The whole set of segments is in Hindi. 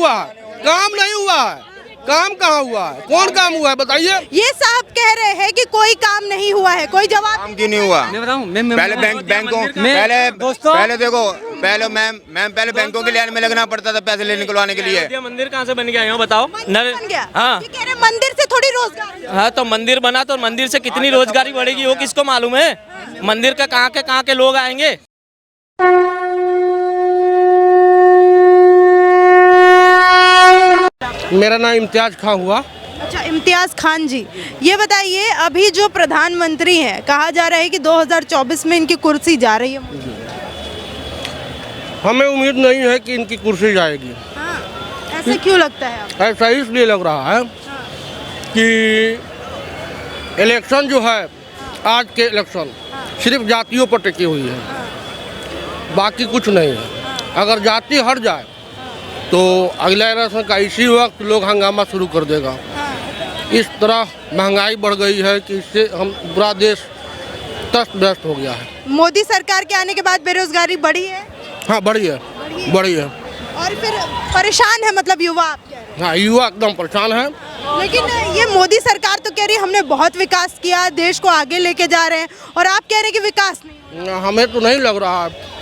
हुआ है, काम नहीं हुआ है। काम कहाँ हुआ है? कौन काम हुआ है बताइए? ये साहब कह रहे हैं कि कोई काम नहीं हुआ है, कोई जवाब काम क्यों नहीं हुआ? मैं बताऊं, पहले बैंकों पहले देखो, पहले मैम पहले बैंकों की लाइन में लगना पड़ता था पैसे निकलवाने के लिए। मंदिर कहाँ से बन गया है बताओ? बन गया। हाँ। ये कह रहे मंदिर से थोड़ी रोजगार। हाँ तो मंदिर बना तो मंदिर से कितनी रोजगारी बढ़ेगी वो किसको मालूम है? मंदिर का कहाँ के लोग आएंगे? मेरा नाम इम्तियाज खान हुआ। अच्छा, इम्तियाज खान जी, ये बताइए अभी जो प्रधानमंत्री हैं, कहा जा रहा है कि 2024 में इनकी कुर्सी जा रही है। हमें उम्मीद नहीं है कि इनकी कुर्सी जाएगी। हाँ, ऐसा क्यों लगता है आपको? ऐसा इसलिए लग रहा है कि इलेक्शन जो है, आज के इलेक्शन सिर्फ जातियों पर टिकी हुई है, बाकी कुछ नहीं है। अगर जाति हट जाए तो अगला इलेक्शन का इसी वक्त लोग हंगामा शुरू कर देगा। इस तरह महंगाई बढ़ गई है कि इससे हम पूरा देश तस्त व्यस्त हो गया है। मोदी सरकार के आने के बाद बेरोजगारी बढ़ी है। हाँ, बढ़ी है, बढ़ी है। और फिर परेशान है, मतलब युवा आप कह रहे हैं। हाँ, युवा एकदम परेशान है। लेकिन ये मोदी सरकार तो कह रही है हमने बहुत विकास किया, देश को आगे लेके जा रहे हैं, और आप कह रहे हैं कि विकास नहीं। हमें तो नहीं लग रहा है,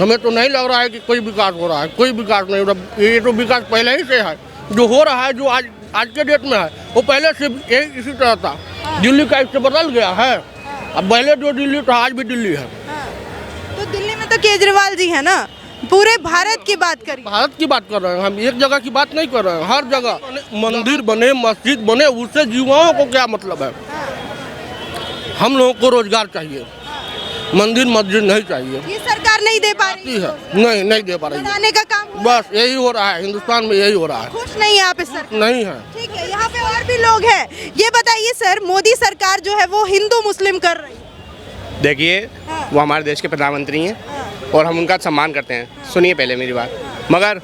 हमें तो नहीं लग रहा है कि कोई विकास हो रहा है। कोई विकास नहीं हो रहा। ये तो विकास पहले ही से है, जो हो रहा है, जो आज के डेट में है, वो पहले से इसी तरह था। दिल्ली का इससे बदल गया है। अब पहले जो दिल्ली था, आज भी दिल्ली है। तो दिल्ली में तो केजरीवाल जी है ना। पूरे भारत की बात करिए। भारत की बात कर रहे हैं हम, एक जगह की बात नहीं कर रहे हैं। हर जगह मंदिर बने, मस्जिद बने, उससे युवाओं को क्या मतलब है? हम लोगों को रोजगार चाहिए, मंदिर मस्जिद नहीं चाहिए। ये सरकार नहीं दे पा रही है। नहीं दे पा रही है। बनाने का काम बस यही हो रहा है, हिंदुस्तान में यही हो रहा है। खुश नहीं है आप इस सरकार? नहीं है। ठीक है, यहाँ पे और भी लोग हैं। ये बताइए सर, मोदी सरकार जो है वो हिंदू मुस्लिम कर रही है। देखिए, वो हमारे देश के प्रधानमंत्री हैं और हम उनका सम्मान करते हैं। सुनिए पहले मेरी बात, मगर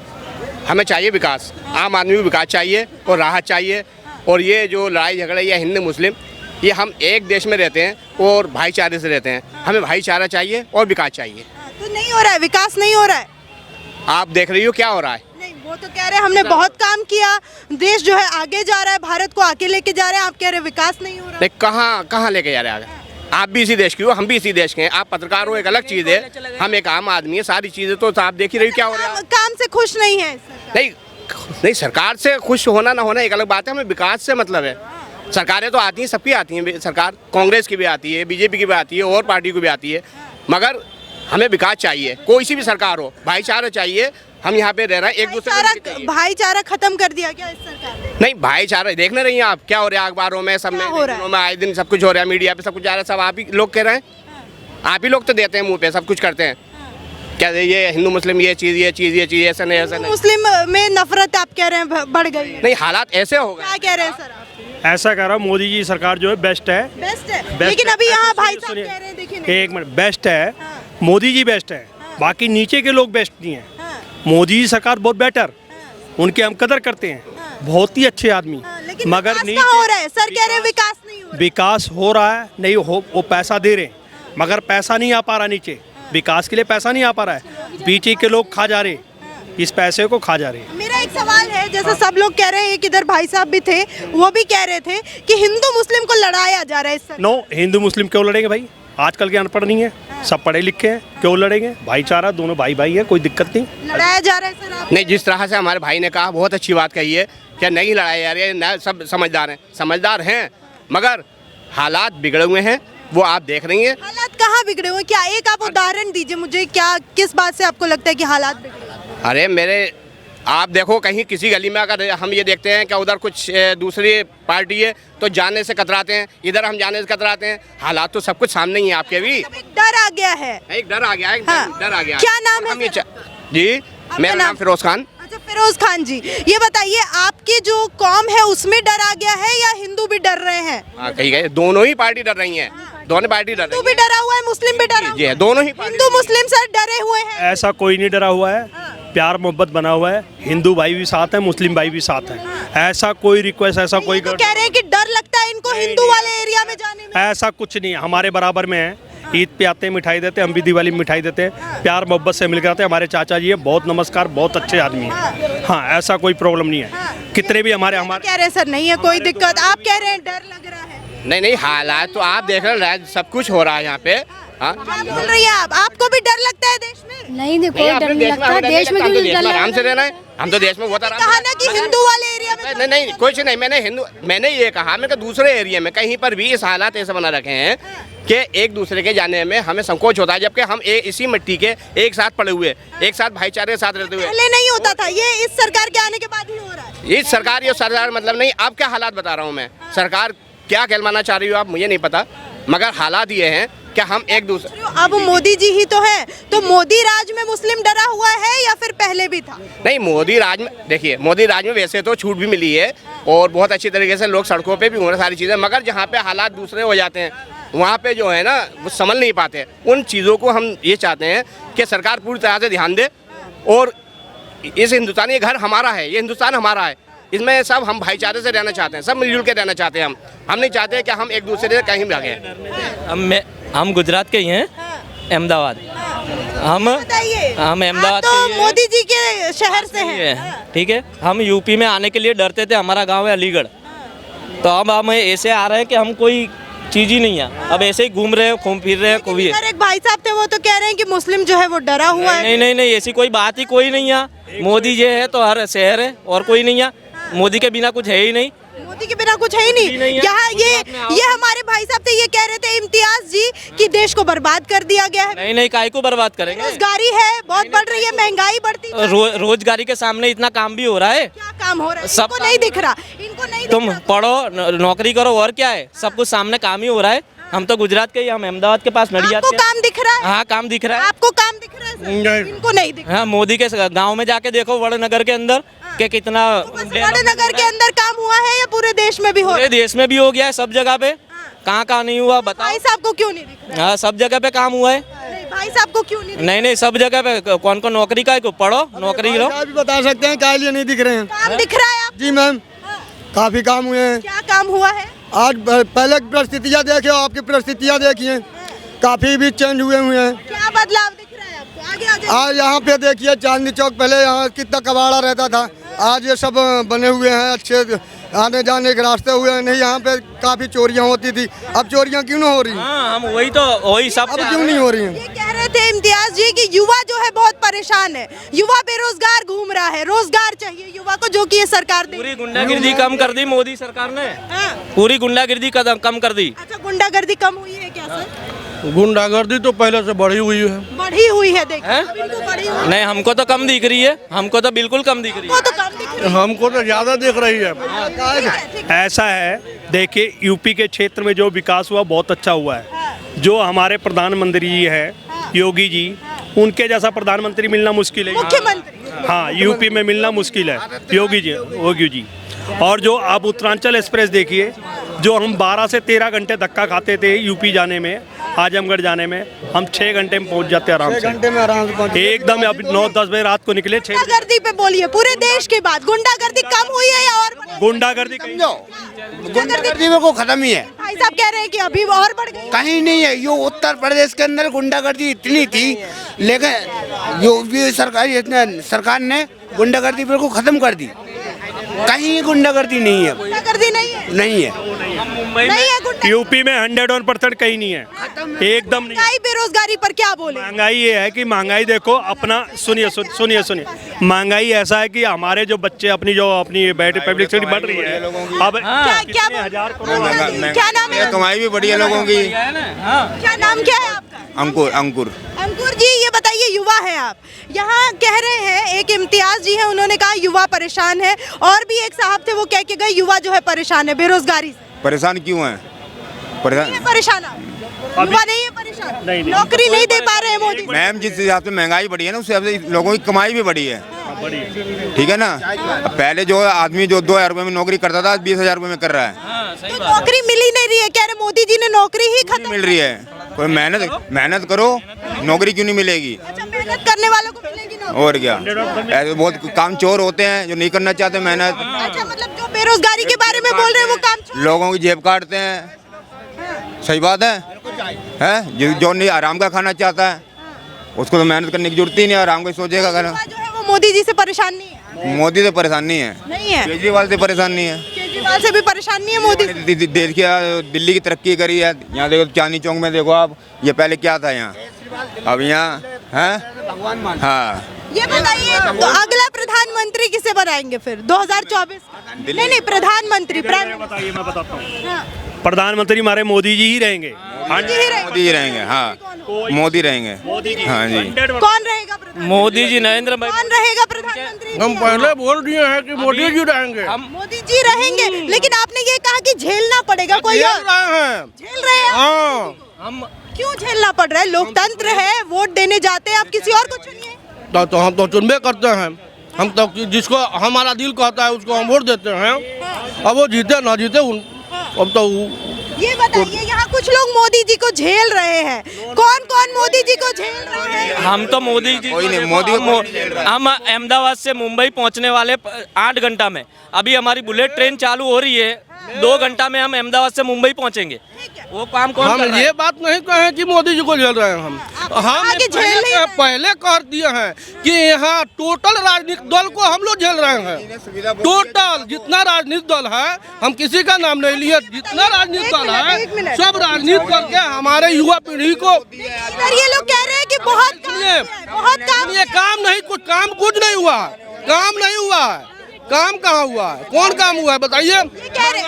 हमें चाहिए विकास। आम आदमी को विकास चाहिए और राहत चाहिए। और ये जो लड़ाई झगड़ा या हिंदू मुस्लिम, ये हम एक देश में रहते हैं और भाईचारे से रहते हैं। हमें भाईचारा चाहिए और विकास चाहिए। तो नहीं हो रहा है, विकास नहीं हो रहा है। आप देख रही हो क्या हो रहा है? नहीं, वो तो कह रहे हैं हमने बहुत काम किया, देश जो है आगे जा रहा है, भारत को आगे लेके जा रहे हैं। आप कह रहे हैं विकास नहीं हो रहा है। नहीं, कहाँ लेके जा रहे हैं आगे? आप भी इसी देश के हो, हम भी इसी देश के हैं। आप पत्रकार हो, एक अलग चीज़ है, हम एक आम आदमी है। सारी चीज़ें तो आप देख ही रही हो क्या हो रहा है। काम से खुश नहीं है नहीं, सरकार से खुश होना ना होना एक अलग बात है। हमें विकास से मतलब है। सरकारें तो आती हैं, सबकी आती हैं सरकार, कांग्रेस की भी आती है, बीजेपी की भी आती है, और पार्टी की भी आती है, मगर हमें विकास चाहिए। कोई सी भी सरकार हो, भाईचारा चाहिए। हम यहाँ पे रह रहे हैं, एक दूसरे को। भाईचारा खत्म कर दिया क्या इस सरकार ने? नहीं, भाईचारा देख नहीं रही हैं आप क्या हो रहा है? अखबारों में, सब में आए दिन सब कुछ हो रहा है, मीडिया पे सब कुछ जा रहा है। सब आप ही लोग कह रहे हैं, आप ही लोग तो देते हैं मुँह पे, सब कुछ करते हैं। क्या ये हिंदू मुस्लिम ये चीज़ ऐसा नहीं, ऐसा नहीं। मुस्लिम में नफरत आप कह रहे हैं बढ़ गई है? नहीं, हालात ऐसे हो गए। क्या कह रहे हैं सर आप? ऐसा कह रहा हूँ, मोदी जी सरकार जो है बेस्ट है। बेस्ट है, लेकिन अभी यहाँ भाई साहब कह रहे हैं, देखिए एक मिनट, बेस्ट है। मोदी जी बेस्ट है, बाकी नीचे के लोग बेस्ट नहीं है। मोदी जी सरकार बहुत बेटर, उनके हम कदर करते हैं, बहुत ही अच्छे आदमी। मगर नहीं हो रहा है सर, कह रहे हैं विकास नहीं हो रहा। विकास हो रहा है, नहीं हो, वो पैसा दे रहे हैं, मगर पैसा नहीं आ पा रहा नीचे। विकास के लिए पैसा नहीं आ पा रहा है, पीछे के लोग खा जा रहे, इस पैसे को खा जा रहे हैं। मेरा एक सवाल है, जैसा सब लोग कह रहे हैं, एक इधर भाई साहब भी थे, वो भी कह रहे थे कि हिंदू मुस्लिम को लड़ाया जा रहा है इस। नो, हिंदू मुस्लिम क्यों लड़ेंगे भाई? आजकल के अनपढ़ नहीं है, सब पढ़े लिखे हैं, क्यों लड़ेंगे? भाईचारा, दोनों भाई भाई है, कोई दिक्कत नहीं। लड़ाया जा रहा है सर आप? नहीं, जिस तरह से हमारे भाई ने कहा, बहुत अच्छी बात कही है। क्या नहीं लड़ाया जा रही है? सब समझदार हैं, मगर हालात बिगड़े हुए हैं, वो आप देख रही हैं। हालात कहाँ बिगड़े हुए? क्या एक आप उदाहरण दीजिए मुझे, क्या किस बात से आपको लगता है कि हालात बिगड़े? अरे आप देखो, कहीं किसी गली में अगर हम ये देखते हैं कि उधर कुछ दूसरी पार्टी है तो जाने से कतराते हैं, इधर हम जाने से कतराते हैं। हालात तो सब कुछ सामने ही है आपके भी। डर आ गया है, एक डर आ गया है। हाँ। डर आ गया। क्या नाम है जी, मेरा नाम फिरोज खान। अच्छा, फिरोज खान जी, ये बताइए आपकी जो कौम है उसमें डर आ गया है या हिंदू भी डर रहे हैं? हाँ, कही गए, दोनों ही पार्टी डर रही हैं। दोनों पार्टी डर रही हिंदू भी डरा हुआ है, मुस्लिम भी डरा हुआ है। दोनों ही हिंदू मुस्लिम सर डरे हुए हैं। ऐसा कोई नहीं डरा हुआ है, प्यार मोहब्बत बना हुआ है। हिंदू भाई भी साथ हैं, मुस्लिम भाई भी साथ हैं। ऐसा कोई रिक्वेस्ट, ऐसा कोई तो कह रहे हैं कि डर लगता है इनको हिंदू वाले एरिया में जाने में। ऐसा कुछ नहीं है, हमारे बराबर में है। ईद पे आते हैं मिठाई देते हैं, हम भी दिवाली में मिठाई देते हैं, प्यार मोहब्बत से मिलकर आते हैं। हमारे चाचा जी है, बहुत नमस्कार, बहुत अच्छे आदमी हैं। हाँ, ऐसा कोई प्रॉब्लम नहीं है। कितने भी हमारे कह रहे हैं सर नहीं है कोई दिक्कत, आप कह रहे हैं डर लग रहा है। नहीं, हालात तो आप देख रहे हैं, सब कुछ हो रहा है यहाँ पे। हाँ, क्या बोल रही हैं आप? आपको भी डर लगता है देश में? नहीं, देखो डर नहीं लगता। देश में क्यों डर लगता है? आराम से रहना है, हम तो देश में बहुत आराम। कहा ना कि हिंदू वाले एरिया में नहीं, कुछ नहीं, मैंने ये कहा, मैंने कहा दूसरे एरिया में कहीं पर भी इस हालात ऐसे बना रखे हैं कि एक दूसरे के जाने में हमें संकोच होता है, जबकि हम इसी मिट्टी के एक साथ पड़े हुए, एक साथ भाईचारे के साथ रहते हुए। पहले नहीं होता था, ये इस सरकार के आने के बाद ही हो रहा है। इस सरकार ये सरकार मतलब नहीं, अब क्या हालात बता रहा हूँ मैं। सरकार क्या कहलवाना चाह रही हो आप, मुझे नहीं पता, मगर हालात ये हैं कि हम एक दूसरे। अब मोदी जी ही तो है, तो मोदी राज में मुस्लिम डरा हुआ है या फिर पहले भी था? नहीं, मोदी राज में देखिए, मोदी राज में वैसे तो छूट भी मिली है और बहुत अच्छी तरीके से लोग सड़कों पे भी हो रहे सारी चीज़ें, मगर जहाँ पे हालात दूसरे हो जाते हैं वहाँ पे जो है ना वो संभल नहीं पाते। उन चीज़ों को हम ये चाहते हैं कि सरकार पूरी तरह से ध्यान दे और इस हिंदुस्तान, ये घर हमारा है, ये हिंदुस्तान हमारा है, इसमें सब हम भाईचारे से रहना चाहते हैं, सब मिलजुल के रहना चाहते हैं। हम नहीं चाहते कि हम एक दूसरे से कहीं भागें। हम गुजरात के ही हैं, अहमदाबाद। हम अहमदाबाद तो मोदी जी के शहर से हैं। ठीक है, हम यूपी में आने के लिए डरते थे, हमारा गांव है अलीगढ़, तो अब हम ऐसे आ रहे हैं कि हम कोई चीज ही नहीं है, अब ऐसे ही घूम रहे हैं, घूम फिर रहे हैं। कोई सर एक भाई साहब थे वो तो कह रहे हैं कि मुस्लिम जो है वो डरा हुआ है। नहीं, ऐसी कोई बात ही कोई नहीं है। मोदी जी है तो हर शहर है, और कोई नहीं है। मोदी के बिना कुछ है ही नहीं, मोदी के बिना कुछ है ही नहीं। यहाँ ये हमारे भाई साहब थे, ये कह रहे थे इम्तियाज जी कि देश को बर्बाद कर दिया गया है। नहीं, काहे को बर्बाद करेंगे? बेरोजगारी है, बहुत बढ़ रही है, महंगाई बढ़ती है। रोजगारी के सामने इतना काम भी हो रहा है। क्या काम हो रहा है? सब इनको नहीं दिख रहा, इनको नहीं तुम दिख रहा। पढ़ो, नौकरी करो, और क्या है, सब कुछ सामने काम ही हो रहा है। हम तो गुजरात के ही, हम अहमदाबाद के पास नडियाद आपको के। काम दिख रहा है? हाँ, काम दिख रहा है। आपको काम दिख रहा है सर? इनको नहीं दिख रहा। हाँ, मोदी के गांव में जाके देखो, वड़नगर के अंदर कि कितना नगर के अंदर काम हुआ है या पूरे देश में भी हो रहा पूरे देश में भी हो गया है, सब जगह पे। कहाँ नहीं हुआ बताओ? भाई साहब को क्यों नहीं दिख रहा? हाँ, सब जगह पे काम हुआ है। नहीं, भाई साहब को क्यों नहीं? नहीं, सब जगह पे कौन कौन नौकरी का है, को पढ़ो, नौकरी करो। भी बता सकते हैं क्या लिए नहीं दिख रहे हैं? काम दिख रहा है आप? जी मैम, काफी काम हुए हैं। क्या काम हुआ है? आज पहले परिस्थितियाँ देखिए, आपकी परिस्थितियाँ देखिए, काफी भी चेंज हुए हैं। क्या बदलाव दिख रहा है आपको? आगे आ जाइए। आज यहाँ पे देखिए चांदनी चौक, पहले यहाँ कितना कबाड़ा रहता था, आज ये सब बने हुए हैं, अच्छे आने जाने के रास्ते हुए हैं। नहीं, यहाँ पे काफी चोरियाँ होती थी, अब चोरियाँ क्यों ना हो रही हैं? हाँ, हम वही सब अब क्यों नहीं हो रही हैं? ये कह रहे थे इम्तियाज जी कि युवा जो है बहुत परेशान है, युवा बेरोजगार घूम रहा है, रोजगार चाहिए युवा को, जो कि ये सरकार दे। पूरी गुंडागिर्दी कम कर दी मोदी सरकार ने। हाँ। पूरी गुंडागिर्दी कम कर दी। अच्छा, गुंडागर्दी कम हुई है क्या सर? गुंडागर्दी तो पहले से बढ़ी हुई है। बढ़ी हुई है, देखिए हैं? अब इनको बढ़ी हुई नहीं, हमको तो कम दिख रही है, हमको तो बिल्कुल कम दिख रही वो है। तो कम दिख रही हमको तो ज़्यादा दिख रही है। है। ऐसा है, देखिए यूपी के क्षेत्र में जो विकास हुआ बहुत अच्छा हुआ है। जो हमारे प्रधानमंत्री जी है योगी जी, उनके जैसा प्रधानमंत्री मिलना मुश्किल है। मुख्यमंत्री। हाँ, यूपी में मिलना मुश्किल है योगी जी। और जो आप उत्तरांचल एक्सप्रेस देखिए, जो हम 12 से 13 घंटे धक्का खाते थे यूपी जाने में, आजमगढ़ जाने में, हम 6 घंटे में पहुंच जाते आराम से। 6 घंटे में आराम से पहुंच। एकदम अब 9-10 बजे रात को निकले 6। गुंडागर्दी पे बोलिए, पूरे देश के बाद गुंडागर्दी कम हुई है या और बढ़ी? गुंडागर्दी गुंडागर्दी में को खत्म ही है, भाई साहब कह रहे हैं कि अभी और बढ़ गई। कहीं नहीं है। यो उत्तर प्रदेश के अंदर गुंडागर्दी इतनी थी, लेकिन यो भी सरकार ने गुंडागर्दी बिल्कुल खत्म कर दी। कहीं गुंडागर्दी नहीं है, गुंडागर्दी नहीं है, नहीं है। नहीं है गुंडा। यूपी में 101% कहीं नहीं है, एकदम नहीं। महंगाई बेरोजगारी पर क्या बोले? महंगाई ये है कि महंगाई देखो अपना, सुनिए, महंगाई ऐसा है कि हमारे जो बच्चे अपनी बैठ पब्लिक स्टडी बढ़ रही है। अब क्या हजार क्या नाम है? कमाई भी बढ़ी है लोगों की। क्या नाम क्या है आपका? अंकुर जी, ये बताइए, युवा है आप, यहाँ कह रहे हैं, एक इम्तियाज जी हैं, उन्होंने कहा युवा परेशान है, और भी एक साहब थे वो कह के गए युवा जो है परेशान है बेरोजगारी से। परेशान क्यों है? परेशान आप? युवा नहीं है परेशान? नहीं। नौकरी नहीं दे पा रहे हैं मोदी। मैम, जिस हिसाब से महंगाई बढ़ी है ना, उस हिसाब से लोगों की कमाई भी बढ़ी है। ठीक है ना? पहले जो आदमी जो 2,000 रुपए में नौकरी करता था, 20,000 रुपए में कर रहा है। तो नौकरी मिल ही नहीं रही है, कह रहे मोदी जी ने नौकरी ही खत्म मिल रही है। कोई मेहनत करो, नौकरी क्यों नहीं मिलेगी? अच्छा, मेहनत करने वालों को मिलेगी नौकरी। और क्या, ऐसे बहुत काम चोर होते हैं जो नहीं करना चाहते मेहनत। अच्छा, मतलब जो बेरोजगारी के बारे में बोल रहे हैं वो काम लोगों की जेब काटते हैं। सही बात है। है जो नहीं आराम का खाना चाहता है उसको तो मेहनत करने की जरूरत ही नहीं, आराम का सोचेगा अगर। युवा जो है वो मोदी जी से परेशान नहीं है? मोदी से परेशान नहीं है, नहीं है। केजरीवाल से परेशान नहीं है। केजरीवाल से भी परेशान नहीं है मोदी से? देखिए दिल्ली की तरक्की करी है, यहाँ देखो चांदनी चौक में देखो आप, ये पहले क्या था यहाँ, अब यहाँ है। हाँ ये बताइए तो अगला प्रधानमंत्री किसे बनाएंगे फिर 2024 का? नहीं प्रधानमंत्री बताइए, मैं बताता हूँ। प्रधानमंत्री हमारे मोदी जी ही रहेंगे। मोदी जी रहेंगे। हाँ मोदी रहेंगे। हाँ जी। कौन रहेगा प्रधानमंत्री? मोदी जी, नरेंद्र भाई। कौन रहेगा प्रधानमंत्री? हम पहले बोल दिए हैं कि मोदी जी रहेंगे। मोदी जी रहेंगे, लेकिन आपने ये कहा कि झेलना पड़ेगा कोई और। झेल रहे हैं। हाँ हम क्यों झेलना पड़ रहा है? लोकतंत्र है, वोट देने जाते हैं, आप किसी और को चुनिए। तो हम तो चुनबे करते हैं, हम तो जिसको हमारा दिल कहता है उसको हम वोट देते हैं। अब वो जीते ना जीते अब तो। ये बताइए यहाँ कुछ लोग मोदी जी को झेल रहे हैं, कौन कौन मोदी जी को झेल रहे हैं? हम तो मोदी जी कोई नहीं, मोदी को हम अहमदाबाद से मुंबई पहुंचने वाले 8 घंटा में, अभी हमारी बुलेट ट्रेन चालू हो रही है, 2 घंटा में हम अहमदाबाद से मुंबई पहुंचेंगे। वो काम कौन हम कर रहा है? ये बात नहीं कहे कि मोदी जी को झेल रहे हैं हम आगे झेल नहीं रहे। पहले कह दिए हैं कि यहाँ टोटल राजनीतिक दल को हम लोग झेल रहे हैं। टोटल जितना राजनीतिक दल है, हम किसी का नाम नहीं लिए, जितना राजनीतिक दल है सब राजनीति करके हमारे युवा पीढ़ी को। इधर ये लोग कह रहे हैं कि बहुत काम ये काम नहीं, कुछ नहीं हुआ, काम नहीं हुआ है। काम कहाँ हुआ है? कौन काम हुआ है बताइए? कह रहे,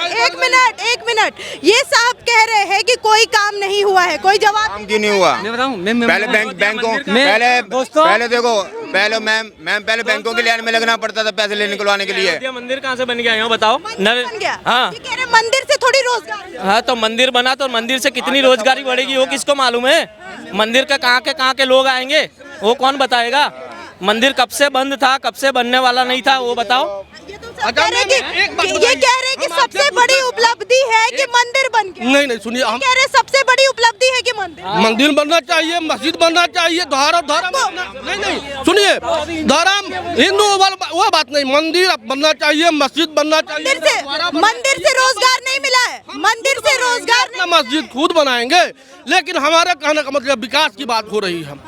एक मिनट, ये साहब कह रहे हैं कि कोई काम नहीं हुआ है, कोई जवाब काम क्यों नहीं हुआ? पहले बैंकों पहले देखो, पहले पहले बैंकों के लाइन में लगना पड़ता था पैसे लेने निकलवाने के लिए। मंदिर कहाँ से बन गया यहाँ बताओ? बन गया। हाँ ये कह रहे मंदिर से थोड़ी रोजगार। हाँ, तो मंदिर बना तो मंदिर से कितनी रोजगारी बढ़ेगी वो किसको मालूम है? मंदिर का कहाँ के लोग आएंगे वो कौन बताएगा? मंदिर कब से बंद था, कब से बनने वाला नहीं था वो बताओ। ये कह रहे हैं कि सबसे बड़ी उपलब्धि है कि मंदिर बन गया। नहीं सुनिए, हम कह रहे हैं सबसे बड़ी उपलब्धि है कि मंदिर बनना चाहिए, मस्जिद बनना चाहिए, धर्म नहीं सुनिए, धर्म हिंदू वो बात नहीं, मंदिर बनना चाहिए, मस्जिद बनना चाहिए। मंदिर से रोजगार नहीं मिला है, मंदिर से रोजगार। मस्जिद खुद बनाएंगे, लेकिन हमारे कहने का मतलब विकास की बात हो रही है।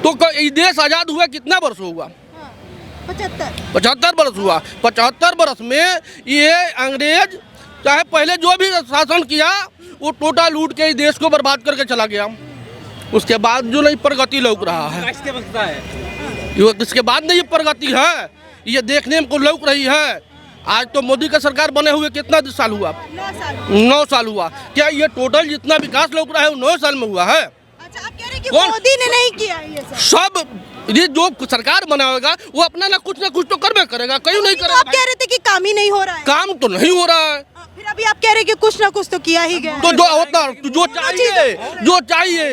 तो ये देश आजाद हुआ कितना वर्ष हुआ? 75 वर्ष हुआ। 75 वर्ष में ये अंग्रेज चाहे पहले जो भी शासन किया वो टोटा लूट के इस देश को बर्बाद करके चला गया। उसके बाद जो नहीं प्रगति लौक रहा है, इसके बाद नहीं प्रगति है, ये देखने को लौक रही है। आज तो मोदी का सरकार बने हुए कितना साल हुआ? 9 साल हुआ। क्या ये टोटल जितना विकास लौक रहा है वो 9 साल में हुआ है? अच्छा, आप कह रहे हैं कि मोदी ने नहीं किया ये सब। ये जो सरकार बनाएगा वो अपना ना कुछ तो करबे करेगा, कहीं नहीं करेगा। आप कह रहे थे कि काम ही नहीं हो रहा है। काम तो नहीं हो रहा है, फिर अभी आप कह रहे हैं कि कुछ ना कुछ तो किया ही गया। तो जो होता जो चाहिए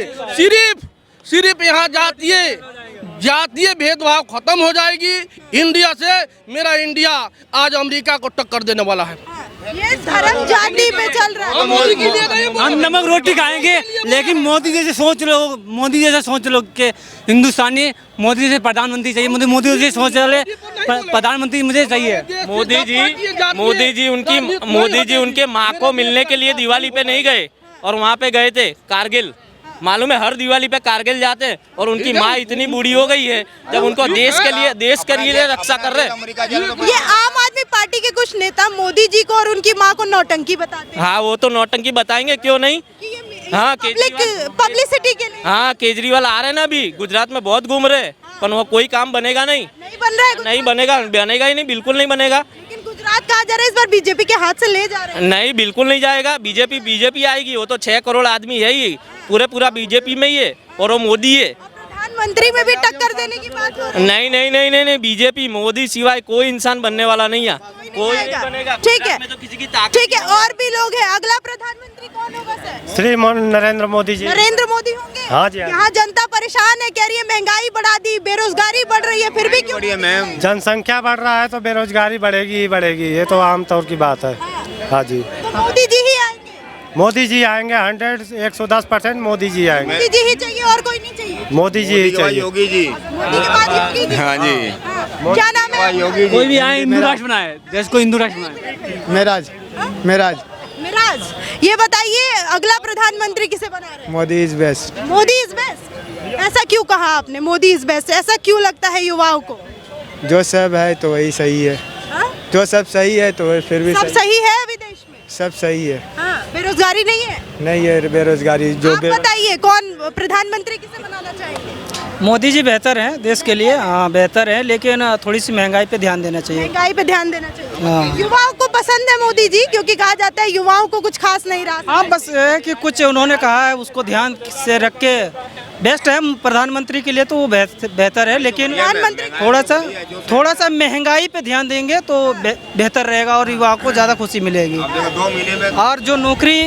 सिर्फ यहाँ जातीय भेदभाव खत्म हो जाएगी। इंडिया से मेरा इंडिया आज अमेरिका को टक्कर देने वाला है। ये धर्म जाति पे चल रहा है। हम नमक रोटी खाएंगे, लेकिन मोदी जैसे सोच लो कि हिंदुस्तानी मोदी जैसे प्रधानमंत्री चाहिए, मोदी जैसे सोच रहे प्रधानमंत्री मुझे चाहिए। मोदी जी उनके माँ को मिलने के लिए दिवाली पे नहीं गए और वहाँ पे गए थे कारगिल। मालूम है, हर दिवाली पे कारगिल जाते हैं और उनकी माँ इतनी बूढ़ी हो गई है जब उनको देश के लिए रक्षा कर रहे हैं। ये आम आदमी पार्टी के कुछ नेता मोदी जी को और उनकी माँ को नौटंकी बताते हैं। हाँ, वो तो नौटंकी बताएंगे, क्यों नहीं। हाँ, पब्लिसिटी के लिए। हाँ, केजरीवाल आ रहे हैं ना अभी, गुजरात में बहुत घूम रहे, पर वो कोई काम बनेगा नहीं बन रहा है, नहीं बनेगा ही नहीं, बिल्कुल नहीं बनेगा। लेकिन गुजरात कहा जा रहा है इस बार बीजेपी के हाथ से ले जा रहे हैं। नहीं, बिल्कुल नहीं जाएगा। बीजेपी आएगी, वो तो 6 करोड़ आदमी है ही, पूरा बीजेपी में ही है और वो मोदी है। प्रधानमंत्री में भी टक्कर देने की बात हो रही है। नहीं, बीजेपी मोदी सिवाय कोई इंसान बनने वाला नहीं है, कोई नहीं बनेगा। ठीक है, तो किसी की ताकत ठीक है, और भी लोग हैं। अगला प्रधानमंत्री कौन होगा सर? श्रीमान नरेंद्र मोदी जी। नरेंद्र मोदी होंगे। हाँ जी। यहाँ जनता परेशान है, कह रही है महंगाई बढ़ा दी, बेरोजगारी बढ़ रही है, फिर भी क्यों? जनसंख्या बढ़ रहा है तो बेरोजगारी बढ़ेगी, ये तो आम तौर की बात है। हाँ जी, तो मोदी जी ही आएंगे। मोदी जी आएंगे, 110% मोदी जी आएंगे। मोदी जी ही चाहिए और कोई नहीं चाहिए? मोदी जी ही चाहिए। योगी जी। मोदी के बाद योगी जी। हाँ जी। क्या नाम है? योगी जी। कोई भी आए हिंदू राष्ट्र बनाए, देश को हिंदू राष्ट्र बनाए। मिराज। ये बताइए अगला प्रधानमंत्री किसे बना रहे हैं? Modi is best. Modi is best. ऐसा क्यों कहा आपने मोदी इज बेस्ट? ऐसा क्यों लगता है युवाओं को? जो सब है तो वही सही है। हाँ? जो सब सही है तो फिर भी सब सही है अभी देश में? सब सही है। हाँ, बेरोजगारी नहीं है? नहीं है बेरोजगारी। जो आप बताइए कौन प्रधानमंत्री किसे बनाना चाहेंगे? मोदी जी बेहतर हैं देश के लिए, हाँ बेहतर है, लेकिन थोड़ी सी महंगाई पे ध्यान देना चाहिए। महंगाई पे ध्यान देना चाहिए। हाँ। युवाओं को पसंद है मोदी जी, क्योंकि कहा जाता है युवाओं को कुछ खास नहीं रहा। हाँ बस है कि कुछ उन्होंने कहा है उसको ध्यान से रख के बेस्ट है प्रधानमंत्री के लिए, तो वो बेहतर है, लेकिन थोड़ा सा महंगाई पे ध्यान देंगे तो बेहतर रहेगा और युवाओं को ज़्यादा खुशी मिलेगी। और जो नौकरी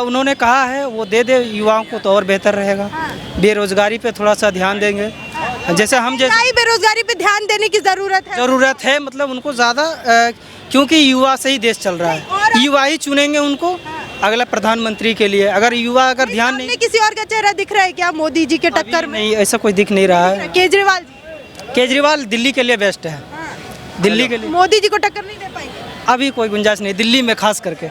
उन्होंने कहा है वो दे दे युवाओं को तो और बेहतर रहेगा। बेरोजगारी पे थोड़ा सा ध्यान देंगे, जैसे हम बेरोजगारी पे ध्यान देने की जरूरत है मतलब उनको ज़्यादा, क्योंकि युवा से ही देश चल रहा है, युवा ही चुनेंगे उनको अगला प्रधानमंत्री के लिए। अगर युवा अगर ध्यान नहीं, किसी और का चेहरा दिख रहा है क्या मोदी जी के टक्कर में? नहीं, ऐसा कोई दिख नहीं रहा है। केजरीवाल दिल्ली के लिए बेस्ट है। दिल्ली के लिए मोदी जी को टक्कर नहीं दे पाएंगे? अभी कोई गुंजाइश नहीं दिल्ली में खास करके।